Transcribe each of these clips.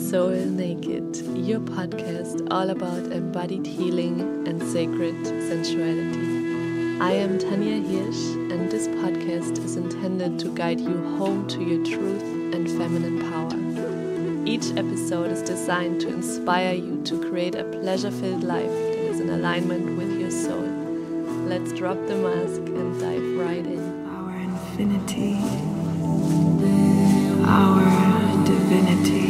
Soul Naked, your podcast all about embodied healing and sacred sensuality. I am Tanya Hirsch, and this podcast is intended to guide you home to your truth and feminine power. Each episode is designed to inspire you to create a pleasure-filled life that is in alignment with your soul. Let's drop the mask and dive right in. Our infinity, our divinity.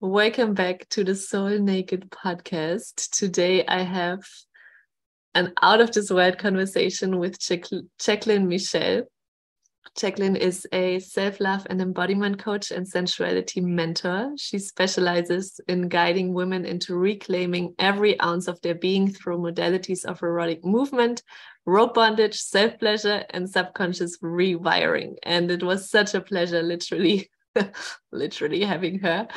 Welcome back to the Soul Naked podcast. Today I have an out of this world conversation with Jacqueline Michelle. Jacqueline is a self-love and embodiment coach and sensuality mentor. She specializes in guiding women into reclaiming every ounce of their being through modalities of erotic movement, rope bondage, self-pleasure, and subconscious rewiring. And it was such a pleasure, literally having her.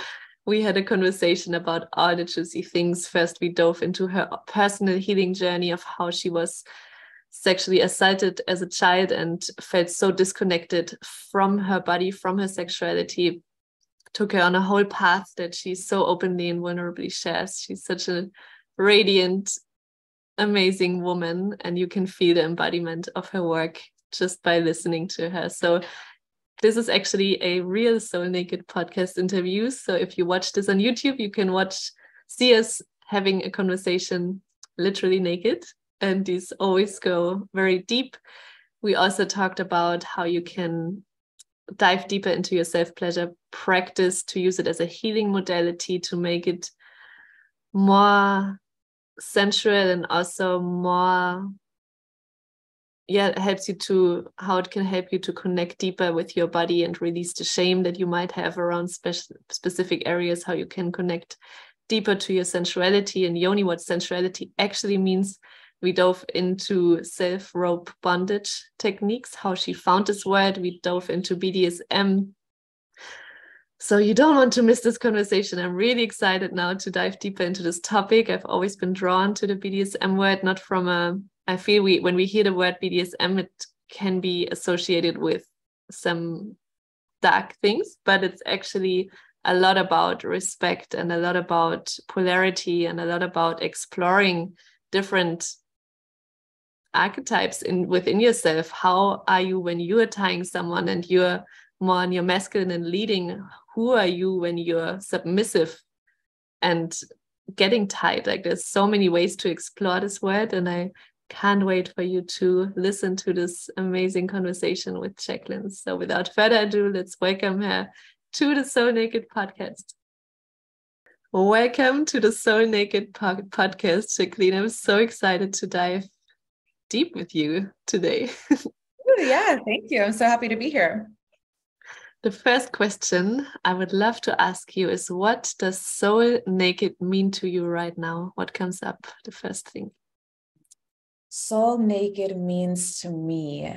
We had a conversation about all the juicy things. First, we dove into her personal healing journey of how she was sexually assaulted as a child and felt so disconnected from her body, from her sexuality. Took her on a whole path that she so openly and vulnerably shares. She's such a radiant, amazing woman, and you can feel the embodiment of her work just by listening to her. So this is actually a real Soul Naked podcast interview. So if you watch this on YouTube, you can see us having a conversation literally naked. And these always go very deep. We also talked about how you can dive deeper into your self-pleasure practice to use it as a healing modality to make it more sensual and also more helps you to how it can help you to connect deeper with your body and release the shame that you might have around specific areas, how you can connect deeper to your sensuality and Yoni, what sensuality actually means. We dove into self-rope bondage techniques, how she found this word. We dove into BDSM. So you don't want to miss this conversation. I'm really excited now to dive deeper into this topic. I've always been drawn to the BDSM word, not from I feel when we hear the word BDSM, it can be associated with some dark things, but it's actually a lot about respect and a lot about polarity and a lot about exploring different archetypes within yourself. How are you when you are tying someone and you're more on your masculine and leading? Who are you when you're submissive and getting tied? Like, there's so many ways to explore this word, and I can't wait for you to listen to this amazing conversation with Jacqueline. So without further ado, let's welcome her to the Soul Naked podcast. Welcome to the Soul Naked podcast, Jacqueline. I'm so excited to dive deep with you today. Yeah, thank you. I'm so happy to be here. The first question I would love to ask you is, what does Soul Naked mean to you right now? What comes up, the first thing? Soul Naked means to me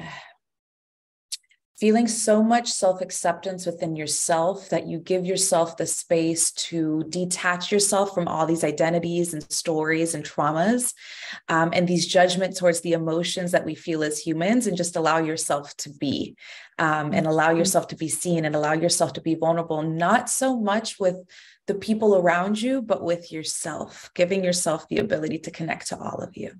feeling so much self-acceptance within yourself that you give yourself the space to detach yourself from all these identities and stories and traumas and these judgments towards the emotions that we feel as humans, and just allow yourself to be and allow yourself to be seen and allow yourself to be vulnerable, not so much with the people around you, but with yourself, giving yourself the ability to connect to all of you.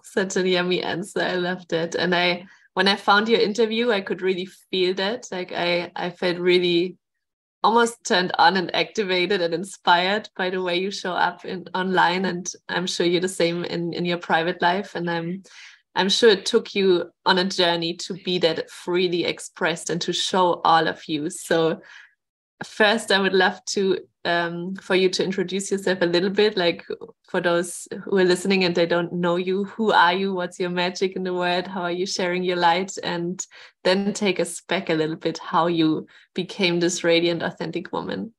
Such a yummy answer. I loved it. And when I found your interview, I could really feel that. Like I felt really almost turned on and activated and inspired by the way you show up online. And I'm sure you're the same in your private life. And I'm sure it took you on a journey to be that freely expressed and to show all of you. So first, I would love to for you to introduce yourself a little bit, like for those who are listening and they don't know you. Who are you? What's your magic in the world? How are you sharing your light? And then take us back a little bit, how you became this radiant, authentic woman.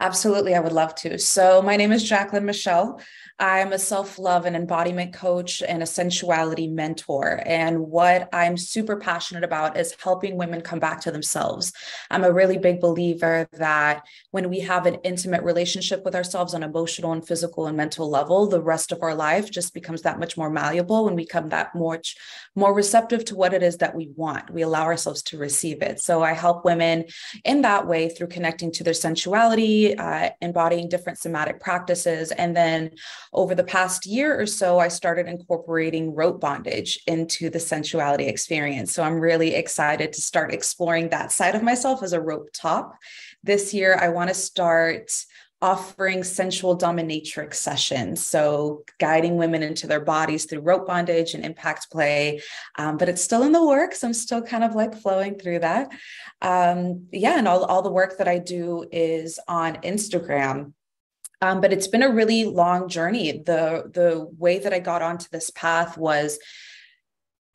Absolutely, I would love to. So my name is Jacqueline Michelle. I'm a self-love and embodiment coach and a sensuality mentor. And what I'm super passionate about is helping women come back to themselves. I'm a really big believer that when we have an intimate relationship with ourselves on emotional and physical and mental level, the rest of our life just becomes that much more malleable when we become that much more receptive to what it is that we want. We allow ourselves to receive it. So I help women in that way through connecting to their sensuality, embodying different somatic practices. And then over the past year or so, I started incorporating rope bondage into the sensuality experience. So I'm really excited to start exploring that side of myself as a rope top. This year, I want to start offering sensual dominatrix sessions. So guiding women into their bodies through rope bondage and impact play. But it's still in the works. I'm still kind of like flowing through that. And all the work that I do is on Instagram. But it's been a really long journey. The way that I got onto this path was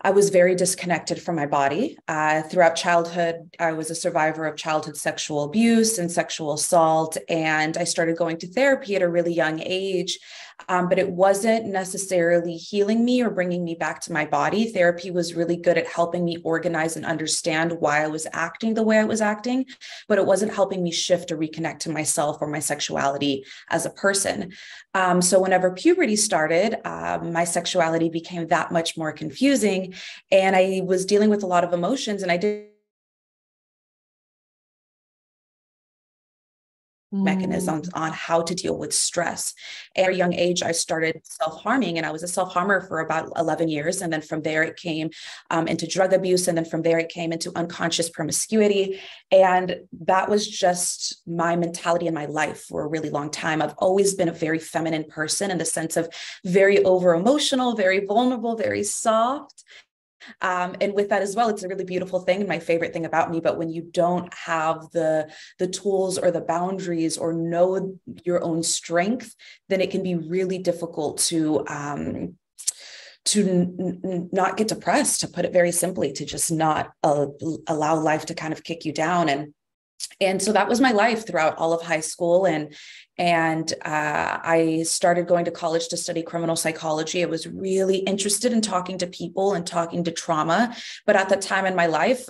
I was very disconnected from my body. Throughout childhood, I was a survivor of childhood sexual abuse and sexual assault. And I started going to therapy at a really young age, but it wasn't necessarily healing me or bringing me back to my body. Therapy was really good at helping me organize and understand why I was acting the way I was acting, but it wasn't helping me shift or reconnect to myself or my sexuality as a person. So whenever puberty started, my sexuality became that much more confusing. And I was dealing with a lot of emotions, and I did mechanisms on how to deal with stress. At a young age, I started self-harming, and I was a self-harmer for about 11 years. And then from there, it came into drug abuse. And then from there, it came into unconscious promiscuity. And that was just my mentality in my life for a really long time. I've always been a very feminine person in the sense of very over-emotional, very vulnerable, very soft. And with that as well, it's a really beautiful thing and my favorite thing about me. But when you don't have the tools or the boundaries or know your own strength, then it can be really difficult to not get depressed, to put it very simply, to just not allow life to kind of kick you down. And so that was my life throughout all of high school. And I started going to college to study criminal psychology. I was really interested in talking to people and talking to trauma. But at that time in my life,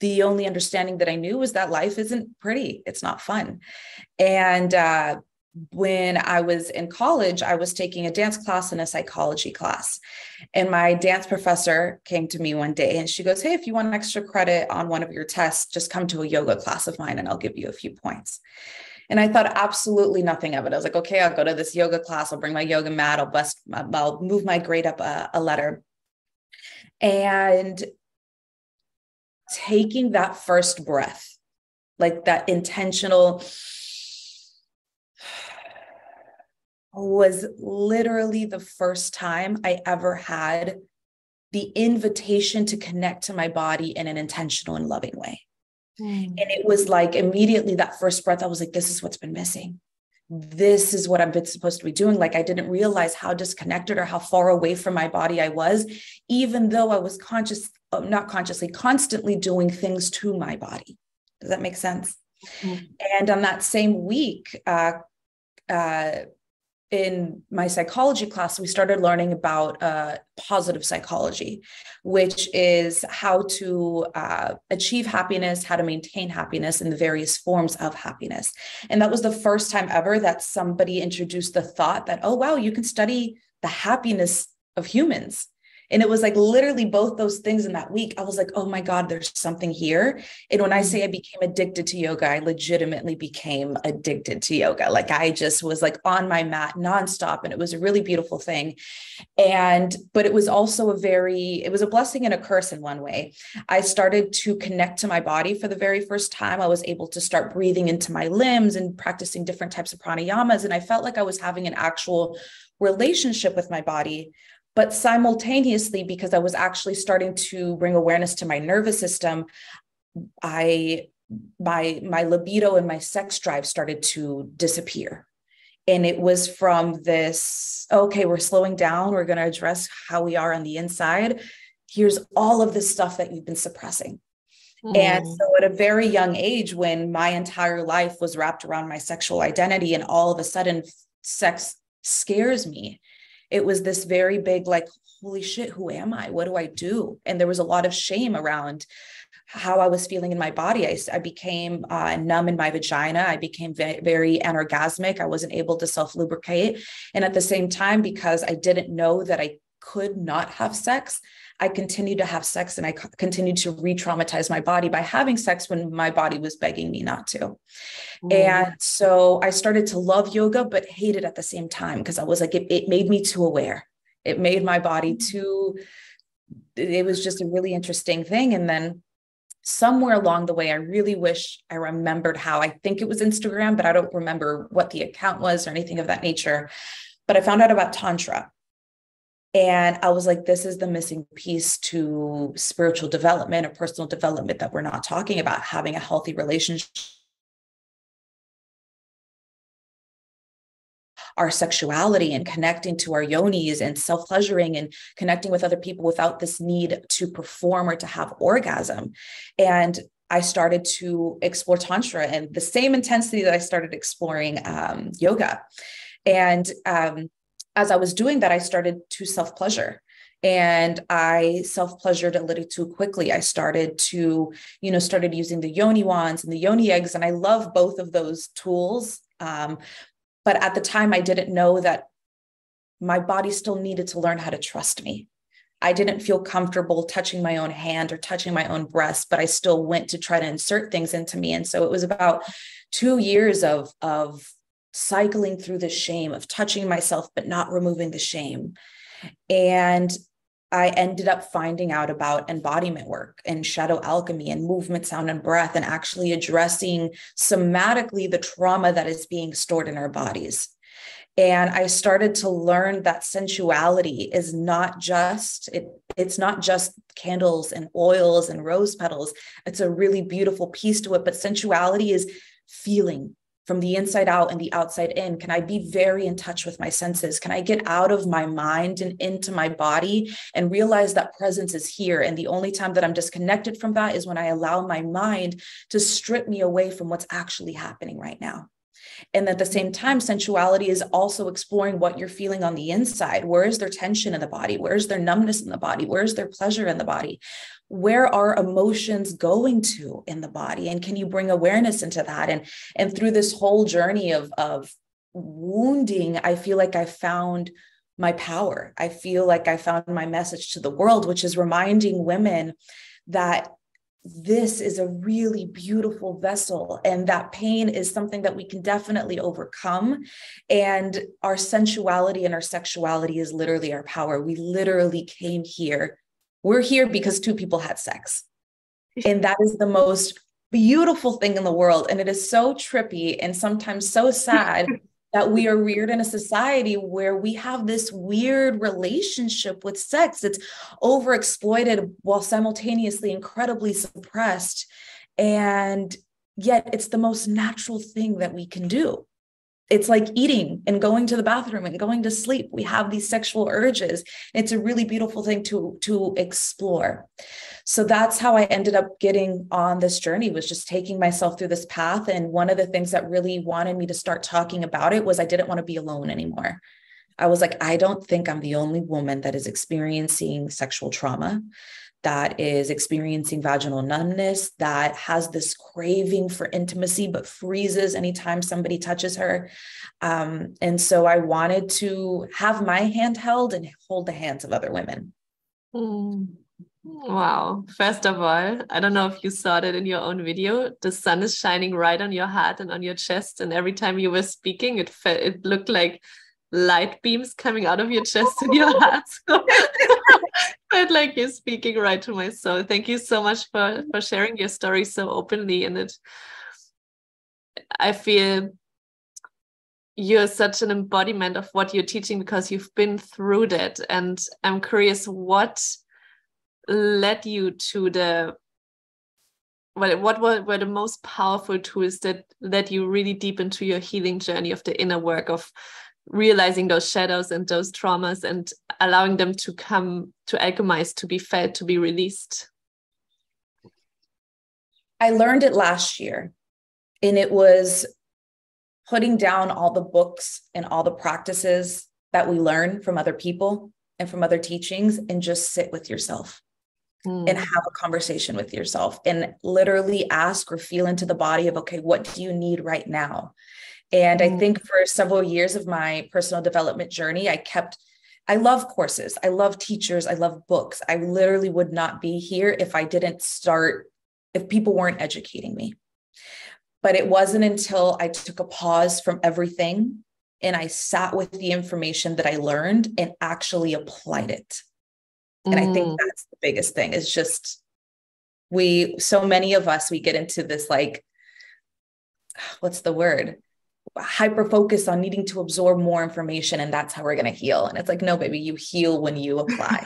the only understanding that I knew was that life isn't pretty. It's not fun. And when I was in college, I was taking a dance class and a psychology class. And my dance professor came to me one day and she goes, "Hey, if you want an extra credit on one of your tests, just come to a yoga class of mine and I'll give you a few points." And I thought absolutely nothing of it. I was like, okay, I'll go to this yoga class. I'll bring my yoga mat. I'll move my grade up a letter. And taking that first breath, like that intentional, was literally the first time I ever had the invitation to connect to my body in an intentional and loving way. And it was like immediately that first breath, I was like, this is what's been missing. This is what I've been supposed to be doing. Like, I didn't realize how disconnected or how far away from my body I was, even though I was not consciously, constantly doing things to my body. Does that make sense? And on that same week, in my psychology class, we started learning about positive psychology, which is how to achieve happiness, how to maintain happiness, and the various forms of happiness. And that was the first time ever that somebody introduced the thought that, oh, wow, you can study the happiness of humans. And it was like literally both those things in that week. I was like, oh my God, there's something here. And when I say I became addicted to yoga, I legitimately became addicted to yoga. Like, I just was like on my mat nonstop. And it was a really beautiful thing. But it was also it was a blessing and a curse in one way. I started to connect to my body for the very first time. I was able to start breathing into my limbs and practicing different types of pranayamas. And I felt like I was having an actual relationship with my body. But simultaneously, because I was actually starting to bring awareness to my nervous system, my libido and my sex drive started to disappear. And it was from this, okay, we're slowing down. We're going to address how we are on the inside. Here's all of this stuff that you've been suppressing. And so at a very young age, when my entire life was wrapped around my sexual identity, and all of a sudden sex scares me. It was this very big, like, holy shit, who am I? What do I do? And there was a lot of shame around how I was feeling in my body. I became numb in my vagina. I became very anorgasmic. I wasn't able to self-lubricate. And at the same time, because I didn't know that I could not have sex, I continued to have sex, and I continued to re-traumatize my body by having sex when my body was begging me not to. And so I started to love yoga, but hate it at the same time, because I was like, it made me too aware. It made my body too, it was just a really interesting thing. And then somewhere along the way, I really wish I remembered how. I think it was Instagram, but I don't remember what the account was or anything of that nature. But I found out about Tantra. And I was like, this is the missing piece to spiritual development or personal development that we're not talking about, having a healthy relationship, our sexuality, and connecting to our yonis and self-pleasuring and connecting with other people without this need to perform or to have orgasm. And I started to explore Tantra and the same intensity that I started exploring yoga. And as I was doing that, I started to self-pleasure. And I self-pleasured a little too quickly. I started to, started using the Yoni wands and the Yoni eggs. And I love both of those tools. But at the time, I didn't know that my body still needed to learn how to trust me. I didn't feel comfortable touching my own hand or touching my own breast, but I still went to try to insert things into me. And so it was about 2 years of cycling through the shame of touching myself, but not removing the shame. And I ended up finding out about embodiment work and shadow alchemy and movement, sound, and breath, and actually addressing somatically the trauma that is being stored in our bodies. And I started to learn that sensuality is not just, it's not just candles and oils and rose petals. It's a really beautiful piece to it, but sensuality is feeling from the inside out and the outside in. Can I be very in touch with my senses? Can I get out of my mind and into my body and realize that presence is here? And the only time that I'm disconnected from that is when I allow my mind to strip me away from what's actually happening right now. And at the same time, sensuality is also exploring what you're feeling on the inside. Where is there tension in the body? Where is there numbness in the body? Where is there pleasure in the body? Where are emotions going to in the body? And can you bring awareness into that? And through this whole journey of wounding, I feel like I found my power. I feel like I found my message to the world, which is reminding women that this is a really beautiful vessel, and that pain is something that we can definitely overcome. And our sensuality and our sexuality is literally our power. We literally came here. We're here because 2 people had sex. And that is the most beautiful thing in the world. And it is so trippy and sometimes so sad that we are reared in a society where we have this weird relationship with sex. It's overexploited while simultaneously incredibly suppressed. And yet it's the most natural thing that we can do. It's like eating and going to the bathroom and going to sleep. We have these sexual urges. It's a really beautiful thing to explore. So that's how I ended up getting on this journey, was just taking myself through this path. And one of the things that really wanted me to start talking about it was I didn't want to be alone anymore. I was like, I don't think I'm the only woman that is experiencing sexual trauma, that is experiencing vaginal numbness, that has this craving for intimacy, but freezes anytime somebody touches her. And so I wanted to have my hand held and hold the hands of other women. Wow. First of all, I don't know if you saw that in your own video. The sun is shining right on your heart and on your chest. And every time you were speaking, it looked like light beams coming out of your chest and your heart. So felt like you're speaking right to my soul. Thank you so much for sharing your story so openly. And I feel you're such an embodiment of what you're teaching because you've been through that. And I'm curious, what led you to what were the most powerful tools that led you really deep into your healing journey of the inner work of realizing those shadows and those traumas and allowing them to come to alchemize, to be felt, to be released? I learned it last year, and it was putting down all the books and all the practices that we learn from other people and from other teachings, and just sit with yourself and have a conversation with yourself and literally ask or feel into the body of, okay, what do you need right now? And I think for several years of my personal development journey, I love courses. I love teachers. I love books. I literally would not be here if if people weren't educating me. But it wasn't until I took a pause from everything and I sat with the information that I learned and actually applied it. And I think that's the biggest thing, is just so many of us, we get into this, like, what's the word? Hyper focus on needing to absorb more information. And that's how we're going to heal. And it's like, no, baby, you heal when you apply.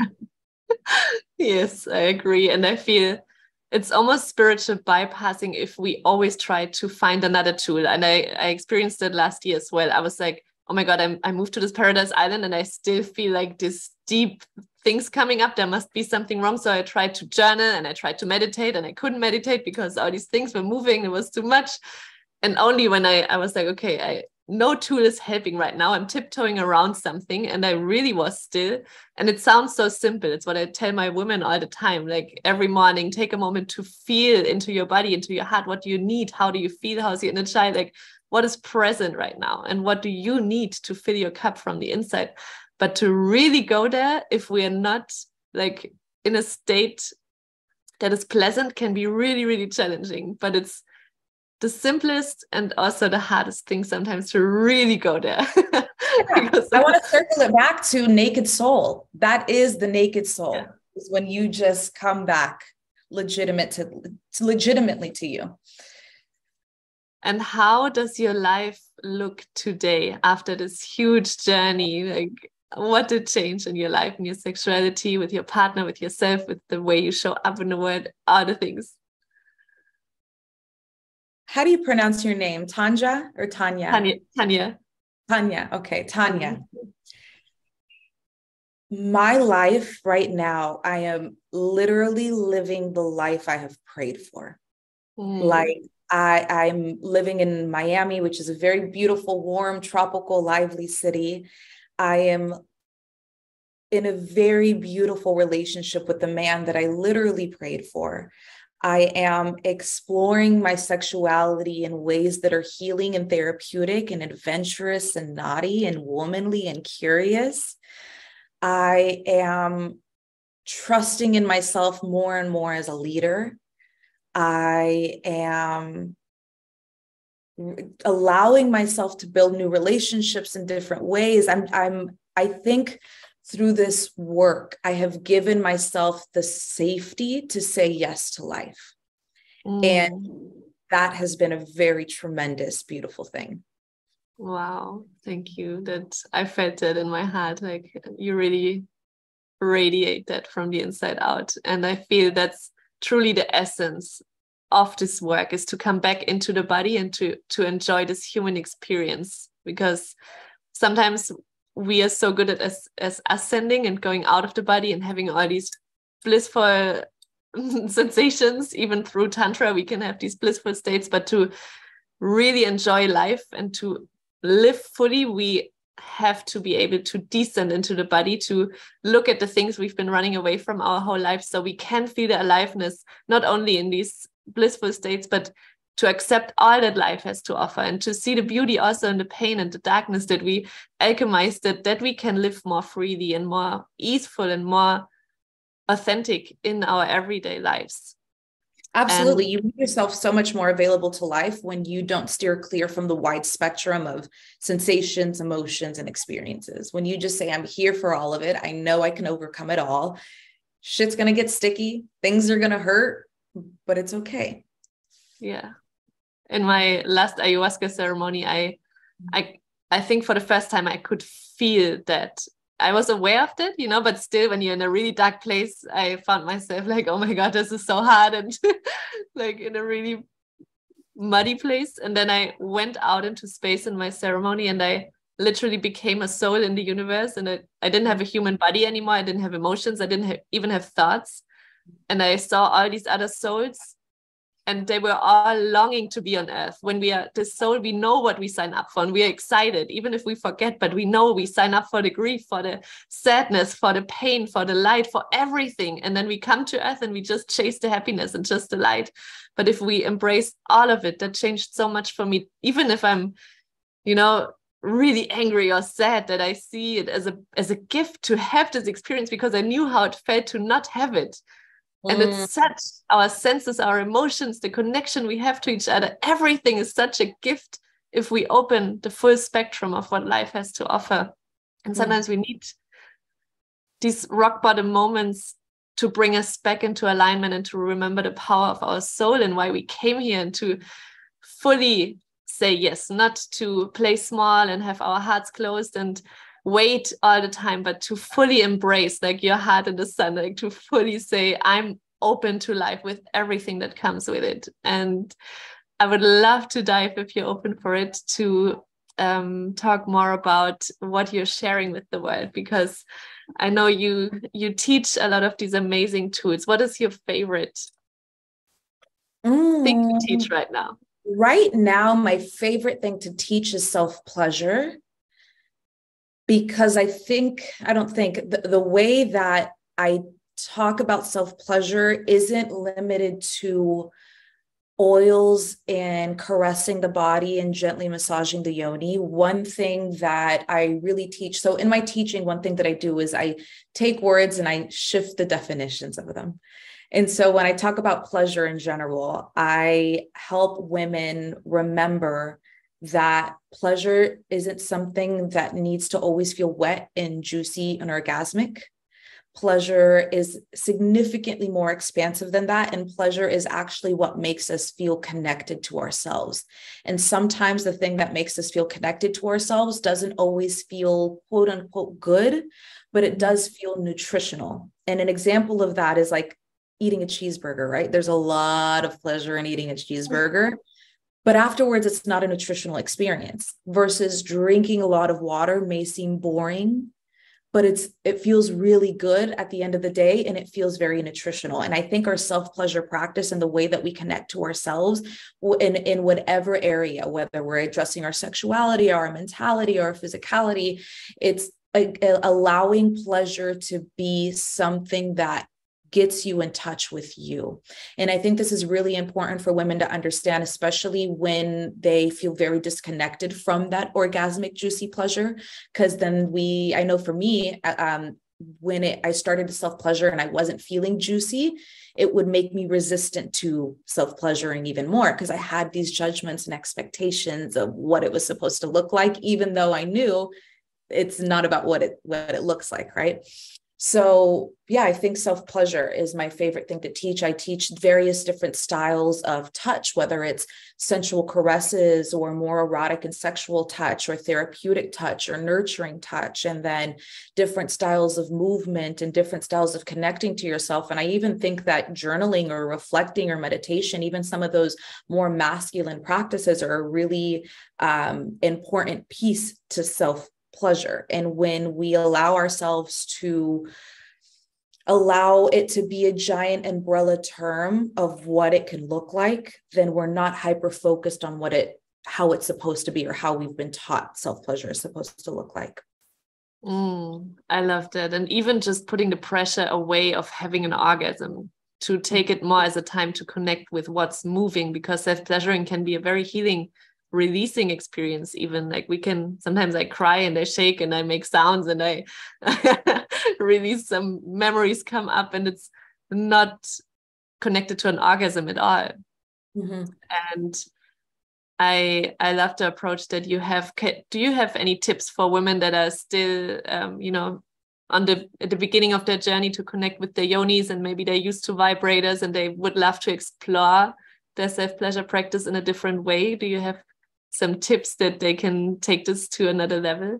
Yes, I agree. And I feel it's almost spiritual bypassing if we always try to find another tool. And I experienced it last year as well. I was like, oh my God, I moved to this paradise island and I still feel like this deep things coming up. There must be something wrong. So I tried to journal and I tried to meditate, and I couldn't meditate because all these things were moving. It was too much. And only when I was like, okay, no tool is helping right now. I'm tiptoeing around something, and I really was still. And it sounds so simple. It's what I tell my women all the time. Like every morning, take a moment to feel into your body, into your heart. What do you need? How do you feel? How's your inner child? Like, what is present right now? And what do you need to fill your cup from the inside? But to really go there, if we are not like in a state that is pleasant, can be really, really challenging. But it's the simplest and also the hardest thing sometimes to really go there. I want to circle it back to naked soul. That is the naked soul. Yeah. Is when you just come back legitimately to you. And how does your life look today after this huge journey? Like, what did change in your life, in your sexuality, with your partner, with yourself, with the way you show up in the world, all the things? How do you pronounce your name? Tanja or Tanya? Tanya. Tanya. Okay, Tanya. My life right now, I am literally living the life I have prayed for. Like I'm living in Miami, which is a very beautiful, warm, tropical, lively city. I am in a very beautiful relationship with the man that I literally prayed for. I am exploring my sexuality in ways that are healing and therapeutic and adventurous and naughty and womanly and curious. I am trusting in myself more and more as a leader. I am allowing myself to build new relationships in different ways. I think through this work, I have given myself the safety to say yes to life. And that has been a very tremendous, beautiful thing. Wow. Thank you. That I felt it in my heart. Like you really radiate that from the inside out. And I feel that's truly the essence of this work, is to come back into the body and to enjoy this human experience, because sometimes we are so good at as ascending and going out of the body and having all these blissful sensations. Even through Tantra, we can have these blissful states, but to really enjoy life and to live fully, we have to be able to descend into the body, to look at the things we've been running away from our whole life, so we can feel the aliveness, not only in these blissful states, but to accept all that life has to offer, and to see the beauty also in the pain and the darkness, that we alchemize, that we can live more freely and more easeful and more authentic in our everyday lives. Absolutely. You make yourself so much more available to life when you don't steer clear from the wide spectrum of sensations, emotions, and experiences. When you just say, I'm here for all of it. I know I can overcome it all. Shit's going to get sticky. Things are going to hurt, but it's okay. Yeah. In my last ayahuasca ceremony, I think for the first time I could feel that. I was aware of that, but still, when you're in a really dark place, I found myself like, oh my God, this is so hard, and like in a really muddy place. And then I went out into space in my ceremony, and I literally became a soul in the universe. And I didn't have a human body anymore. I didn't have emotions. I didn't even have thoughts. And I saw all these other souls and they were all longing to be on earth. When we are the soul, we know what we sign up for, and we are excited, even if we forget, but we know we sign up for the grief, for the sadness, for the pain, for the light, for everything. And then we come to earth and we just chase the happiness and just the light. But if we embrace all of it, that changed so much for me. Even if I'm, really angry or sad, that I see it as a gift to have this experience, because I knew how it felt to not have it. And it's such, our senses, our emotions, the connection we have to each other, everything is such a gift if we open the full spectrum of what life has to offer. And sometimes we need these rock bottom moments to bring us back into alignment and to remember the power of our soul and why we came here, and to fully say yes, not to play small and have our hearts closed and wait all the time, but to fully embrace, like your heart in the sun, like to fully say, I'm open to life with everything that comes with it. And I would love to dive, if you're open for it, to talk more about what you're sharing with the world, because I know you teach a lot of these amazing tools. What is your favorite thing to teach right now? Right now, my favorite thing to teach is self-pleasure. Because the way that I talk about self-pleasure isn't limited to oils and caressing the body and gently massaging the yoni. One thing that I really teach, so in my teaching, one thing that I do is I take words and I shift the definitions of them. And so when I talk about pleasure in general, I help women remember that pleasure isn't something that needs to always feel wet and juicy and orgasmic. Pleasure is significantly more expansive than that. And pleasure is actually what makes us feel connected to ourselves. And sometimes the thing that makes us feel connected to ourselves doesn't always feel quote unquote good, but it does feel nutritional. And an example of that is like eating a cheeseburger, right? There's a lot of pleasure in eating a cheeseburger. But afterwards, it's not a nutritional experience, versus drinking a lot of water may seem boring, but it feels really good at the end of the day, and it feels very nutritional. And I think our self-pleasure practice and the way that we connect to ourselves in whatever area, whether we're addressing our sexuality, our mentality, our physicality, it's allowing pleasure to be something that gets you in touch with you. And I think this is really important for women to understand, especially when they feel very disconnected from that orgasmic, juicy pleasure. Because then I know for me, when I started to self-pleasure and I wasn't feeling juicy, it would make me resistant to self-pleasuring even more, because I had these judgments and expectations of what it was supposed to look like, even though I knew it's not about what it looks like, right? So yeah, I think self-pleasure is my favorite thing to teach. I teach various different styles of touch, whether it's sensual caresses or more erotic and sexual touch, or therapeutic touch or nurturing touch, and then different styles of movement and different styles of connecting to yourself. And I even think that journaling or reflecting or meditation, even some of those more masculine practices, are a really important piece to self-pleasure. And when we allow ourselves to allow it to be a giant umbrella term of what it can look like, then we're not hyper focused on how it's supposed to be, or how we've been taught self-pleasure is supposed to look like. I love that. And even just putting the pressure away of having an orgasm, to take it more as a time to connect with what's moving, because self-pleasuring can be a very healing, releasing experience. Even like sometimes I cry and I shake and I make sounds and I release, some memories come up, and it's not connected to an orgasm at all. And I love the approach that you have. Do you have any tips for women that are still at the beginning of their journey to connect with their yonis, and maybe they're used to vibrators and they would love to explore their self-pleasure practice in a different way? Do you have some tips that they can take this to another level?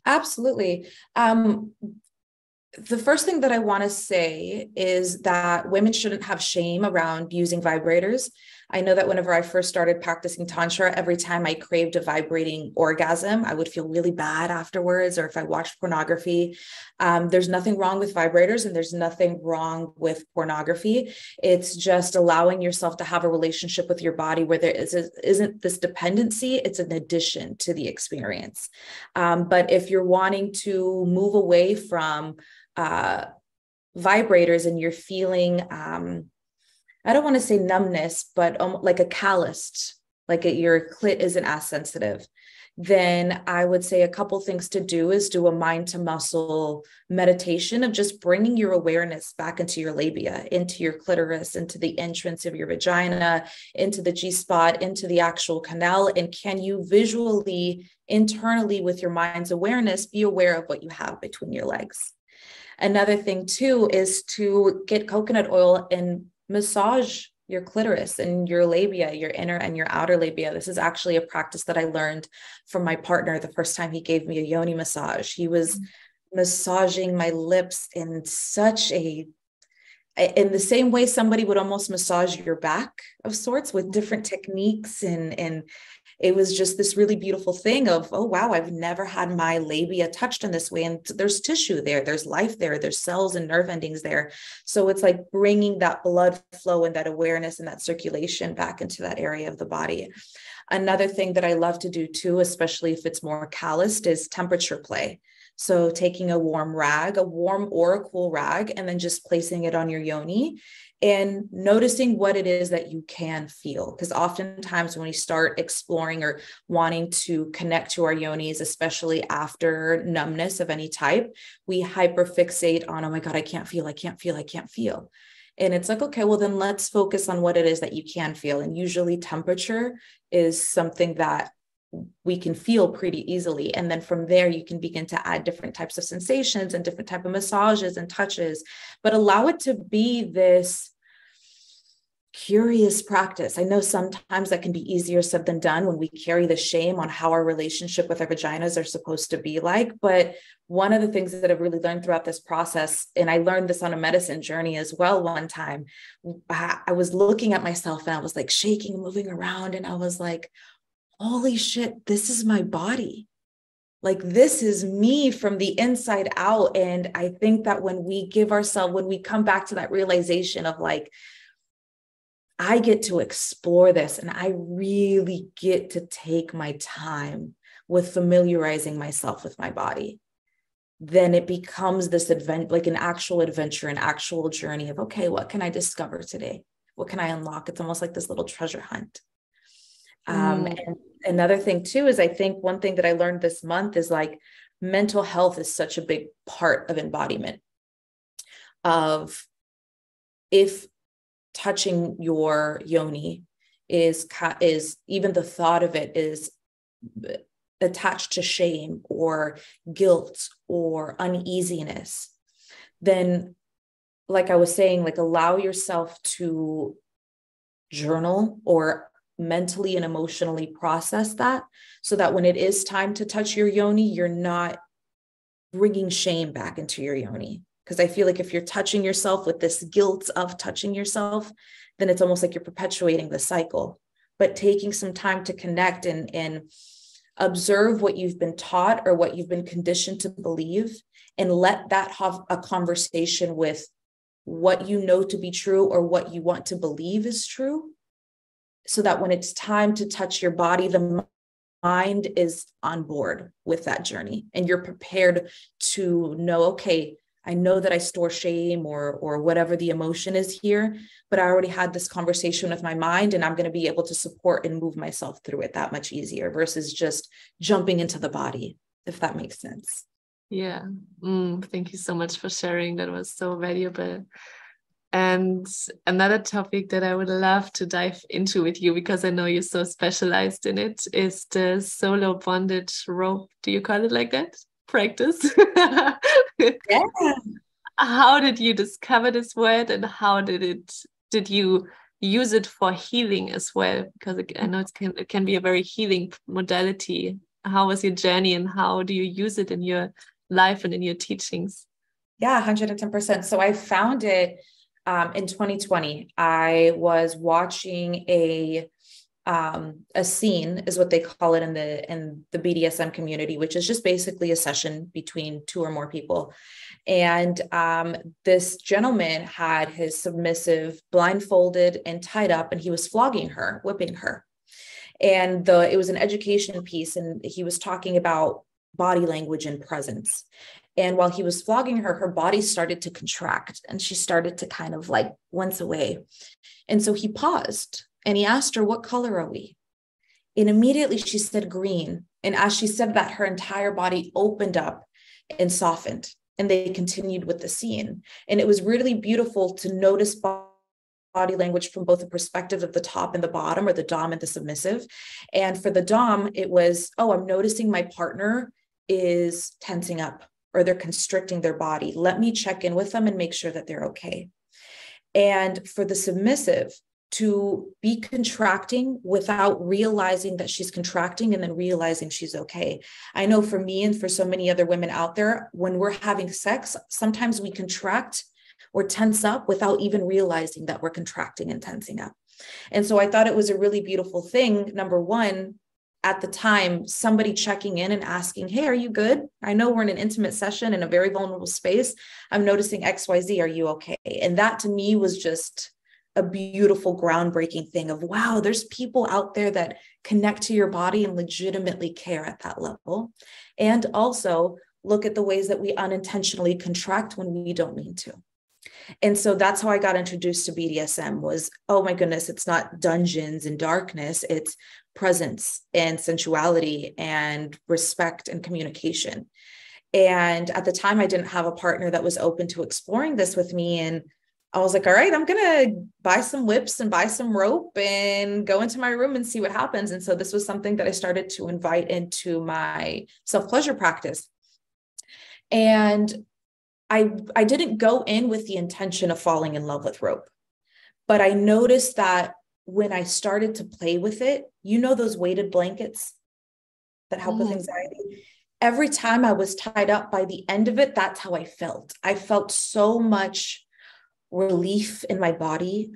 Absolutely. The first thing that I want to say is that women shouldn't have shame around using vibrators. I know that whenever I first started practicing Tantra, every time I craved a vibrating orgasm, I would feel really bad afterwards. Or if I watched pornography, there's nothing wrong with vibrators and there's nothing wrong with pornography. It's just allowing yourself to have a relationship with your body where there isn't this dependency. It's an addition to the experience. But if you're wanting to move away from vibrators and you're feeling, I don't want to say numbness, but like a calloused, like your clit isn't as sensitive, then I would say a couple things to do is do a mind to muscle meditation of just bringing your awareness back into your labia, into your clitoris, into the entrance of your vagina, into the G-spot, into the actual canal. And can you visually, internally with your mind's awareness, be aware of what you have between your legs? Another thing too is to get coconut oil and massage your clitoris and your labia, your inner and your outer labia. This is actually a practice that I learned from my partner the first time he gave me a Yoni massage. He was massaging my lips in the same way somebody would almost massage your back of sorts, with different techniques. And it was just this really beautiful thing of, oh, wow, I've never had my labia touched in this way. And there's tissue there, there's life there, there's cells and nerve endings there. So it's like bringing that blood flow and that awareness and that circulation back into that area of the body. Another thing that I love to do too, especially if it's more calloused, is temperature play. So taking a warm rag, a warm or a cool rag, and then just placing it on your yoni and noticing what it is that you can feel. Because oftentimes when we start exploring or wanting to connect to our yonis, especially after numbness of any type, we hyperfixate on, oh my God, I can't feel. And it's like, okay, well, then let's focus on what it is that you can feel. And usually temperature is something that we can feel pretty easily. And then from there, you can begin to add different types of sensations and different types of massages and touches, but allow it to be this curious practice. I know sometimes that can be easier said than done when we carry the shame on how our relationship with our vaginas are supposed to be like. But one of the things that I've really learned throughout this process, and I learned this on a medicine journey as well, one time, I was looking at myself and I was like shaking and moving around. And I was like, holy shit, this is my body. Like, this is me from the inside out. And I think that when we come back to that realization of like, I get to explore this and I really get to take my time with familiarizing myself with my body, then it becomes this event, like an actual adventure, an actual journey of, okay, what can I discover today? What can I unlock? It's almost like this little treasure hunt. And another thing too, is I think one thing that I learned this month is like mental health is such a big part of embodiment of, if touching your yoni is even the thought of it is attached to shame or guilt or uneasiness, then like I was saying, like allow yourself to journal or mentally and emotionally process that, so that when it is time to touch your yoni, you're not bringing shame back into your yoni. Because I feel like if you're touching yourself with this guilt of touching yourself, then it's almost like you're perpetuating the cycle. But taking some time to connect and observe what you've been taught or what you've been conditioned to believe, and let that have a conversation with what you know to be true or what you want to believe is true, so that when it's time to touch your body, the mind is on board with that journey and you're prepared to know, okay, I know that I store shame or whatever the emotion is here, but I already had this conversation with my mind and I'm going to be able to support and move myself through it that much easier versus just jumping into the body, if that makes sense. Yeah. Thank you so much for sharing. That was so valuable. And another topic that I would love to dive into with you, because I know you're so specialized in it, is the solo bondage rope. Do you call it like that? Practice. Yeah. How did you discover this word, and how did you use it for healing as well? Because I know it can be a very healing modality. How was your journey, and how do you use it in your life and in your teachings? Yeah, 110%. So I found it in 2020, I was watching a scene, is what they call it in the BDSM community, which is just basically a session between two or more people. And this gentleman had his submissive blindfolded and tied up, and he was flogging her, whipping her. And it was an education piece, and he was talking about body language and presence. And while he was flogging her, her body started to contract, and she started to kind of like wince away. And so he paused and he asked her, "What color are we?" And immediately she said green. And as she said that, her entire body opened up and softened, and they continued with the scene. And it was really beautiful to notice body language from both the perspective of the top and the bottom, or the dom and the submissive. And for the dom, it was, oh, I'm noticing my partner is tensing up, or they're constricting their body. Let me check in with them and make sure that they're okay. And for the submissive, to be contracting without realizing that she's contracting, and then realizing she's okay. I know for me and for so many other women out there, when we're having sex, sometimes we contract or tense up without even realizing that we're contracting and tensing up. And so I thought it was a really beautiful thing. Number one, at the time, somebody checking in and asking, "Hey, are you good? I know we're in an intimate session in a very vulnerable space. I'm noticing XYZ. Are you okay?" And that to me was just a beautiful, groundbreaking thing of, wow, there's people out there that connect to your body and legitimately care at that level. And also look at the ways that we unintentionally contract when we don't mean to. And so that's how I got introduced to BDSM was, oh my goodness, it's not dungeons and darkness, it's presence and sensuality and respect and communication. And at the time, I didn't have a partner that was open to exploring this with me. And I was like, all right, I'm going to buy some whips and buy some rope and go into my room and see what happens. And so this was something that I started to invite into my self-pleasure practice. And I didn't go in with the intention of falling in love with rope, but I noticed that when I started to play with it, you know, those weighted blankets that help with anxiety. Every time I was tied up, by the end of it, that's how I felt. I felt so much relief in my body.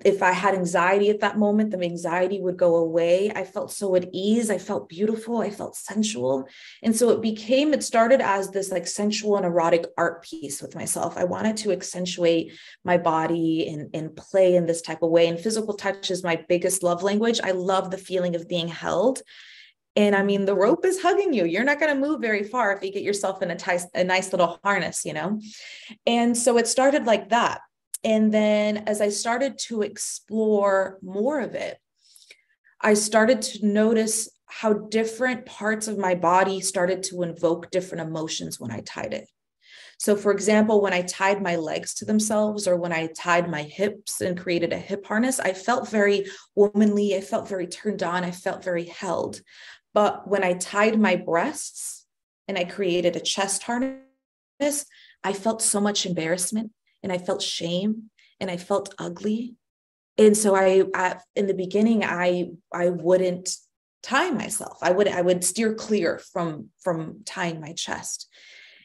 If I had anxiety at that moment, the anxiety would go away. I felt so at ease. I felt beautiful. I felt sensual. And so it started as this like sensual and erotic art piece with myself. I wanted to accentuate my body and play in this type of way. And physical touch is my biggest love language. I love the feeling of being held. And I mean, the rope is hugging you. You're not going to move very far if you get yourself in a nice little harness, you know? And so it started like that. And then as I started to explore more of it, I started to notice how different parts of my body started to invoke different emotions when I tied it. So for example, when I tied my legs to themselves, or when I tied my hips and created a hip harness, I felt very womanly. I felt very turned on. I felt very held. But when I tied my breasts and I created a chest harness, I felt so much embarrassment. And I felt shame, and I felt ugly. And so in the beginning, I wouldn't tie myself. I would steer clear from tying my chest.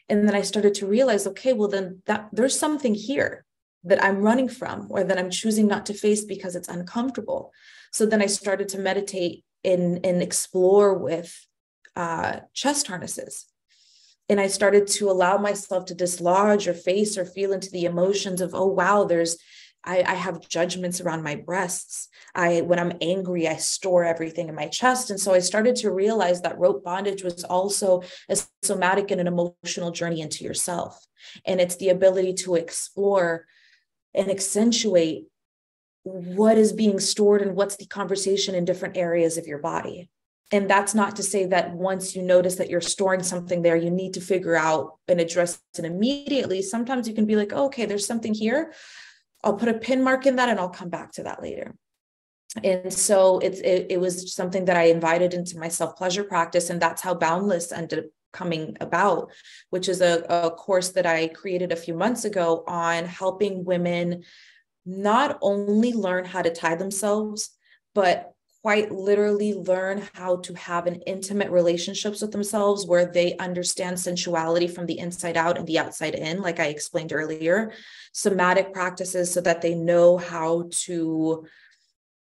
And then I started to realize, okay, well then there's something here that I'm running from, or that I'm choosing not to face because it's uncomfortable. So then I started to meditate and explore with chest harnesses. And I started to allow myself to dislodge or face or feel into the emotions of, oh, wow, I have judgments around my breasts. When I'm angry, I store everything in my chest. And so I started to realize that rope bondage was also a somatic and an emotional journey into yourself. And it's the ability to explore and accentuate what is being stored and what's the conversation in different areas of your body. And that's not to say that once you notice that you're storing something there, you need to figure out and address it immediately. Sometimes you can be like, oh, okay, there's something here. I'll put a pin mark in that and I'll come back to that later. And so it was something that I invited into my self-pleasure practice. And that's how Boundless ended up coming about, which is a course that I created a few months ago on helping women not only learn how to tie themselves, but quite literally learn how to have an intimate relationships with themselves where they understand sensuality from the inside out and the outside in, like I explained earlier. Somatic practices so that they know how to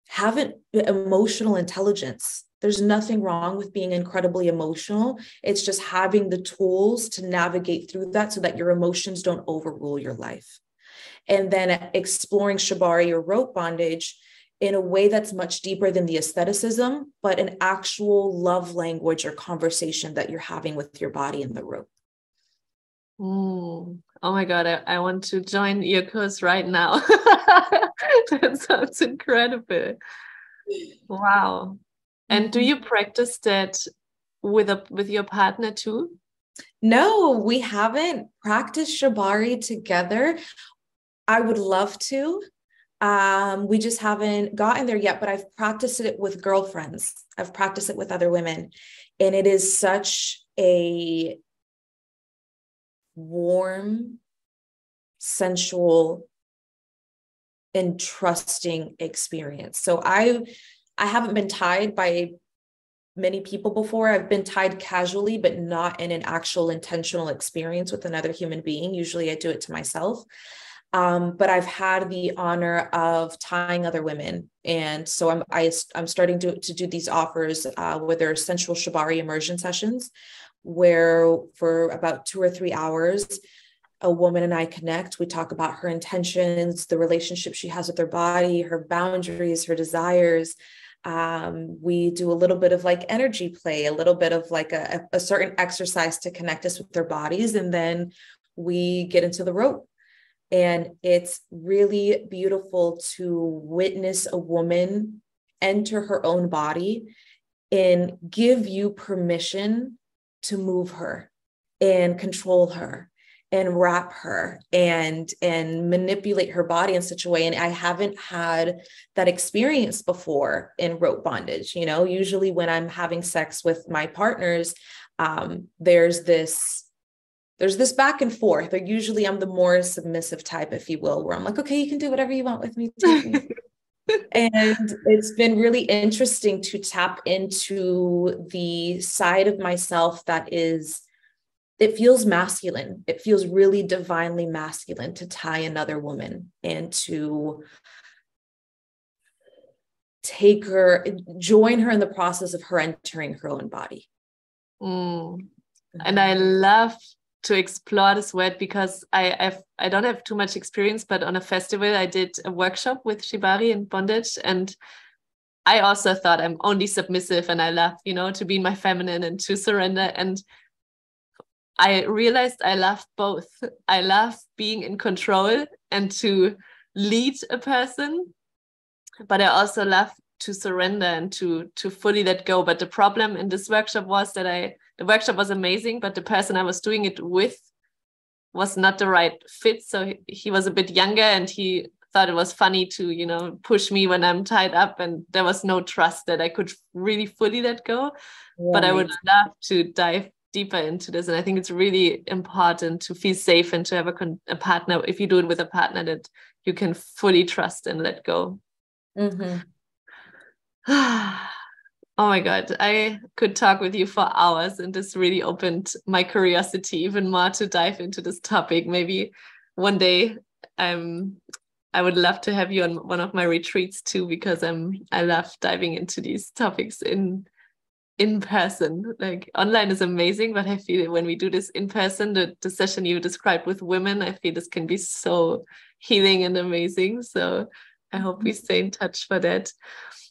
have an emotional intelligence. There's nothing wrong with being incredibly emotional. It's just having the tools to navigate through that so that your emotions don't overrule your life. And then exploring shibari or rope bondage in a way that's much deeper than the aestheticism, but an actual love language or conversation that you're having with your body in the rope. Oh my God, I want to join your course right now. That sounds incredible. Wow. And do you practice that with your partner too? No, we haven't practiced shibari together. I would love to. We just haven't gotten there yet, but I've practiced it with girlfriends. I've practiced it with other women. And it is such a warm, sensual, and trusting experience. So I haven't been tied by many people before. I've been tied casually, but not in an actual intentional experience with another human being. Usually I do it to myself. But I've had the honor of tying other women. And so I'm starting to do these offers where there are sensual shibari immersion sessions, where for about 2 or 3 hours, a woman and I connect. We talk about her intentions, the relationship she has with her body, her boundaries, her desires. We do a little bit of like energy play, a little bit of like a certain exercise to connect us with their bodies. And then we get into the rope. And it's really beautiful to witness a woman enter her own body and give you permission to move her and control her and wrap her and manipulate her body in such a way. And I haven't had that experience before in rope bondage. You know, usually when I'm having sex with my partners, there's this back and forth. Or usually I'm the more submissive type, if you will, where I'm like, okay, you can do whatever you want with me. And it's been really interesting to tap into the side of myself that is, it feels masculine. It feels really divinely masculine to tie another woman and to join her in the process of her entering her own body. And I love to explore this word because I don't have too much experience, but on a festival I did a workshop with shibari and bondage, and I also thought I'm only submissive and I love, to be in my feminine and to surrender. And I realized I love both. I love being in control and to lead a person, but I also love to surrender and to fully let go. But the problem in this workshop was that the workshop was amazing, but the person I was doing it with was not the right fit. So he was a bit younger and he thought it was funny to, push me when I'm tied up, and there was no trust that I could really fully let go. Right. But I would love to dive deeper into this. And I think it's really important to feel safe and to have a partner, if you do it with a partner, that you can fully trust and let go. Mm-hmm. Oh my God, I could talk with you for hours, and this really opened my curiosity even more to dive into this topic. Maybe one day I would love to have you on one of my retreats too, because I love diving into these topics in person. Like online is amazing, but I feel when we do this in person, the session you described with women, I feel this can be so healing and amazing. So I hope we stay in touch for that.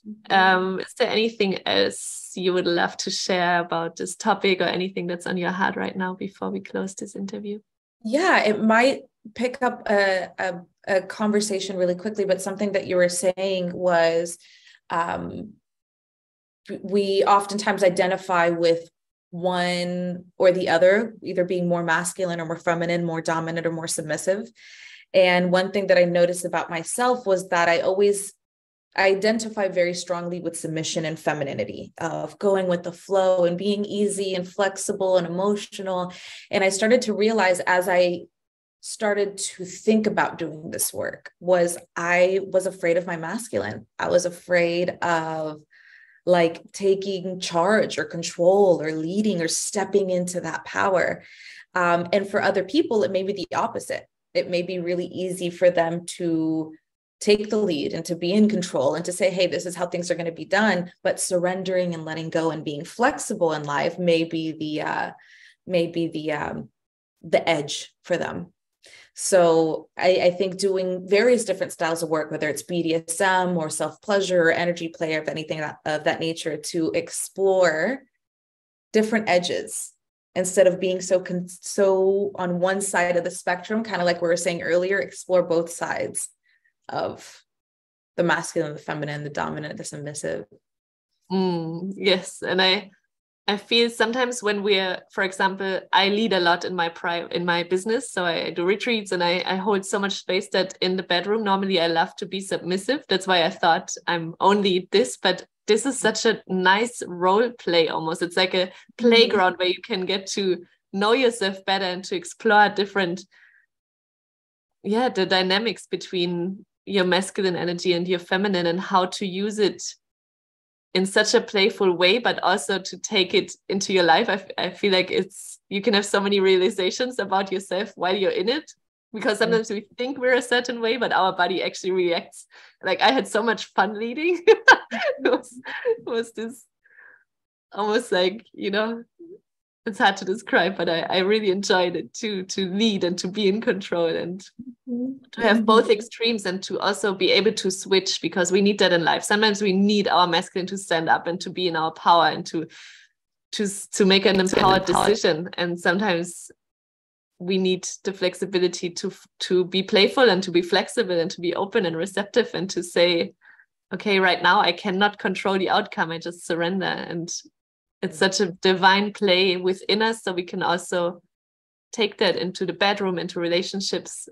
Is there anything else you would love to share about this topic, or anything that's on your heart right now before we close this interview? Yeah, it might pick up a conversation really quickly, but something that you were saying was we oftentimes identify with one or the other, either being more masculine or more feminine, more dominant or more submissive. And one thing that I noticed about myself was that I identify very strongly with submission and femininity, of going with the flow and being easy and flexible and emotional. And I started to realize, as I started to think about doing this work, I was afraid of my masculine. I was afraid of like taking charge or control or leading or stepping into that power. And for other people, it may be the opposite. It may be really easy for them to take the lead and to be in control and to say, hey, this is how things are going to be done. But surrendering and letting go and being flexible in life may be the edge for them. So I think doing various different styles of work, whether it's BDSM or self-pleasure or energy play or anything of that nature, to explore different edges instead of being so on one side of the spectrum, kind of like we were saying earlier, explore both sides of the masculine, the feminine, the dominant, the submissive. Yes. And I feel sometimes when we're, for example, I lead a lot in my business. So I do retreats and I hold so much space that in the bedroom, normally I love to be submissive. That's why I thought I'm only this, but this is such a nice role play almost. It's like a playground where you can get to know yourself better and to explore different, the dynamics between your masculine energy and your feminine and how to use it in such a playful way, but also to take it into your life. I feel like you can have so many realizations about yourself while you're in it, because sometimes we think we're a certain way, but our body actually reacts. Like I had so much fun leading. it was this almost like, it's hard to describe, but I really enjoyed it to lead and to be in control and to have both extremes and to also be able to switch, because we need that in life. Sometimes we need our masculine to stand up and to be in our power and to make an empowered decision. And sometimes we need the flexibility to be playful and to be flexible and to be open and receptive and to say, okay, right now I cannot control the outcome. I just surrender. And it's such a divine play within us. So we can also take that into the bedroom, into relationships,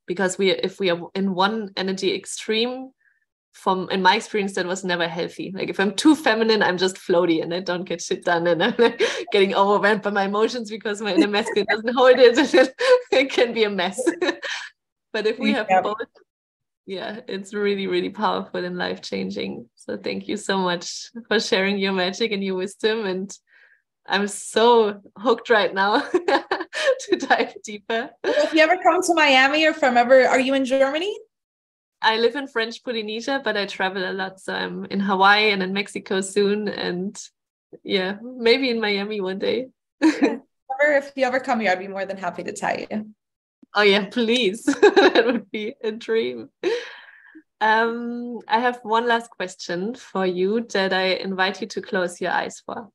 because if we are in one energy extreme, in my experience, that was never healthy. Like if I'm too feminine, I'm just floaty and I don't get shit done and I'm like getting overwhelmed by my emotions because my inner masculine doesn't hold it. It can be a mess. But if we have both, it's really, really powerful and life-changing. So thank you so much for sharing your magic and your wisdom. And I'm so hooked right now to dive deeper. Well, if you ever come to Miami are you in Germany? I live in French Polynesia, but I travel a lot. So I'm in Hawaii and in Mexico soon. And maybe in Miami one day. If you ever come here, I'd be more than happy to tell you. Oh yeah, please. That would be a dream. I have one last question for you that I invite you to close your eyes for.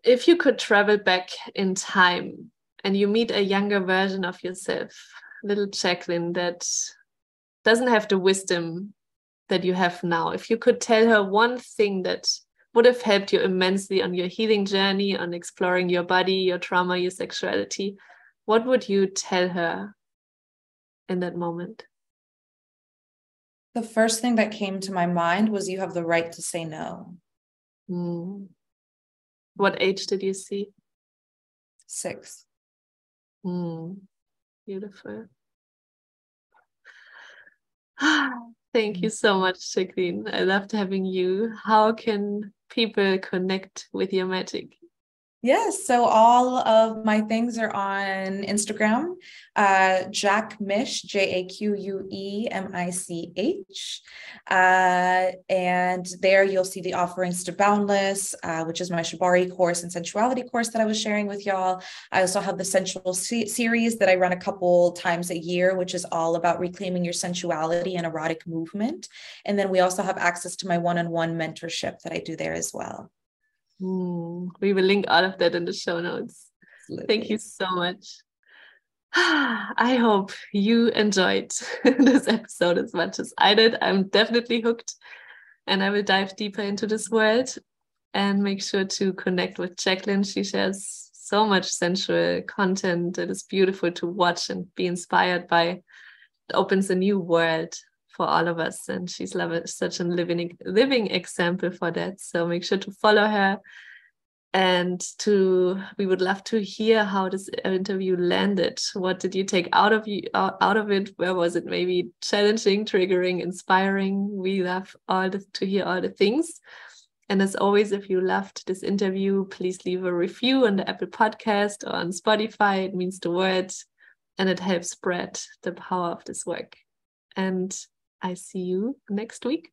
If you could travel back in time and you meet a younger version of yourself, little Jacqueline that doesn't have the wisdom that you have now, if you could tell her one thing that would have helped you immensely on your healing journey, on exploring your body, your trauma, your sexuality, what would you tell her in that moment? The first thing that came to my mind was you have the right to say no. What age did you see? 6. Beautiful. Thank you so much, Jacqueline. I loved having you. How can people connect with your magic? Yes, so all of my things are on Instagram, Jacquemish, JAQUEMICH. And there you'll see the offerings to Boundless, which is my Shibari course and sensuality course that I was sharing with y'all. I also have the sensual series that I run a couple times a year, which is all about reclaiming your sensuality and erotic movement. And then we also have access to my one-on-one mentorship that I do there as well. We will link all of that in the show notes. Absolutely. Thank you so much. I hope you enjoyed this episode as much as I did. I'm definitely hooked, and I will dive deeper into this world and make sure to connect with Jacqueline. She shares so much sensual content that is beautiful to watch and be inspired by. It opens a new world for all of us, and she's such a living example for that. So make sure to follow her And we would love to hear how this interview landed. What did you take out of it? Where was it maybe challenging, triggering, inspiring? We love to hear all the things. And as always, if you loved this interview, please leave a review on the Apple Podcast or on Spotify. It means the word, and it helps spread the power of this work. And I see you next week.